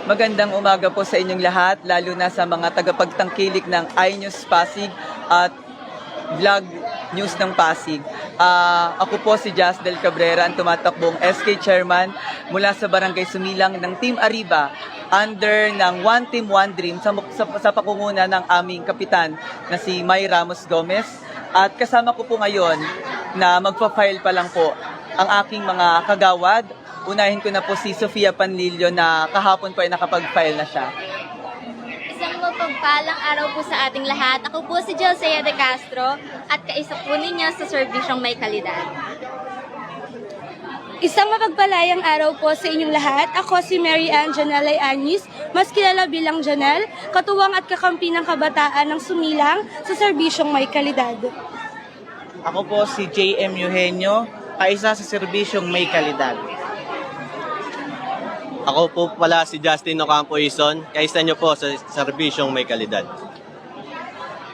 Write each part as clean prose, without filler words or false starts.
Magandang umaga po sa inyong lahat, lalo na sa mga tagapagtangkilik ng iNews Pasig at Vlog News ng Pasig. Ako po si Jasdel Cabrera, ang tumatakbong SK Chairman mula sa Barangay Sumilang ng Team Arriba under ng One Team One Dream sa pakunguna ng aming kapitan na si May Ramos Gomez. At kasama ko po ngayon na magpa-file pa lang po ang aking mga kagawad. Unahin ko na po si Sofia Panlilio na kahapon po ay nakapag-file na siya. Isang mapagpalang araw po sa ating lahat. Ako po si Josea de Castro at kaisa po ninyo sa serbisyong may kalidad. Isang mapagpalayang araw po sa inyong lahat. Ako si Mary Ann Janelle Anis, mas kilala bilang Janelle, katuwang at kakampi ng kabataan ng Sumilang sa serbisyong may kalidad. Ako po si JM Eugenio, kaisa sa serbisyong may kalidad. Ako po pala si Justin Ocampo Ison, kaisa nyo po sa serbisyong may kalidad.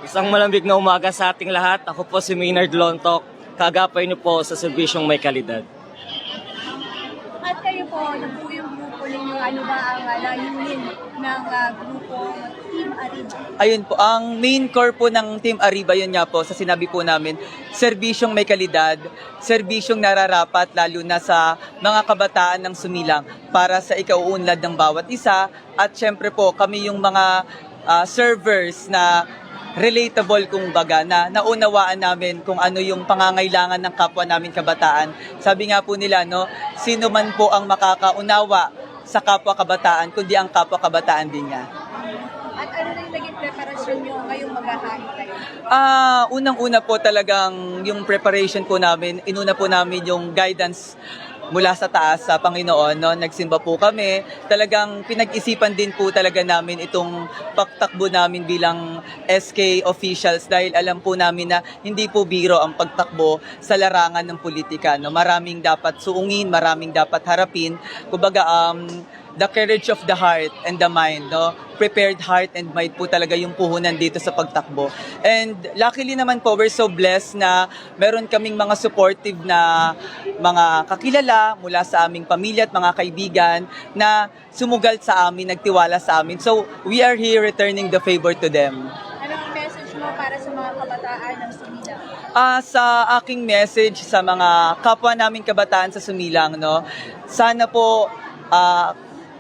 Isang malambig na umaga sa ating lahat. Ako po si Maynard Lontok, kagapay niyo po sa serbisyong may kalidad. At kayo po, ano po yung grupo ninyo? Ano ba ang layunin ng grupo Team Arriba? Ayun po, ang main core po ng Team Arriba, yun nga po, sa sinabi po namin, serbisyong may kalidad, serbisyong nararapat lalo na sa mga kabataan ng Sumilang para sa ikauunlad ng bawat isa. At syempre po, kami yung mga servers na relatable kung baga, na naunawaan namin kung ano yung pangangailangan ng kapwa namin kabataan. Sabi nga po nila, no, sino man po ang makakaunawa sa kapwa kabataan, kundi ang kapwa kabataan din niya. At ano na yung naging preparasyon nyo ngayong maghahari kayo? Unang-una po talagang yung preparation po namin, inuna po namin yung guidance mula sa taas sa Panginoon, no? Nagsimba po kami. Talagang pinag-isipan din po talaga namin itong pagtakbo namin bilang SK officials dahil alam po namin na hindi po biro ang pagtakbo sa larangan ng politika, no? Maraming dapat suungin, maraming dapat harapin. Kumbaga, the courage of the heart and the mind, no? Prepared heart and mind po talaga yung puhunan dito sa pagtakbo. And luckily naman po, we're so blessed na meron kaming mga supportive na mga kakilala mula sa aming pamilya at mga kaibigan na sumugal sa amin, nagtiwala sa amin. So, we are here returning the favor to them. Ano ang message mo para sa mga kabataan ng Sumilang? Sa aking message sa mga kapwa namin kabataan sa Sumilang, no? Sana po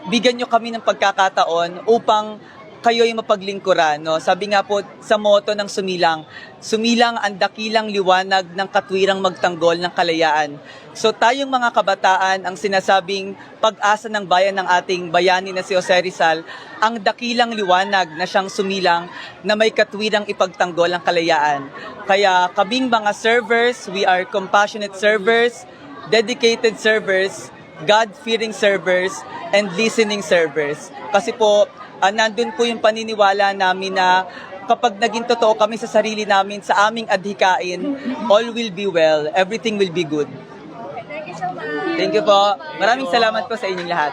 bigyan nyo kami ng pagkakataon upang kayo'y mapaglingkuran, no? Sabi nga po sa motto ng Sumilang, Sumilang ang dakilang liwanag ng katwirang magtanggol ng kalayaan. So tayong mga kabataan, ang sinasabing pag-asa ng bayan ng ating bayani na si Jose Rizal, ang dakilang liwanag na siyang Sumilang na may katwirang ipagtanggol ang kalayaan. Kaya kaming mga servers, we are compassionate servers, dedicated servers, God-fearing servers, and listening servers. Kasi po, nandun po yung paniniwala namin na kapag naging totoo kami sa sarili namin, sa aming adhikain, all will be well, everything will be good. Okay, thank you so much. Thank you po. Maraming salamat po sa inyong lahat.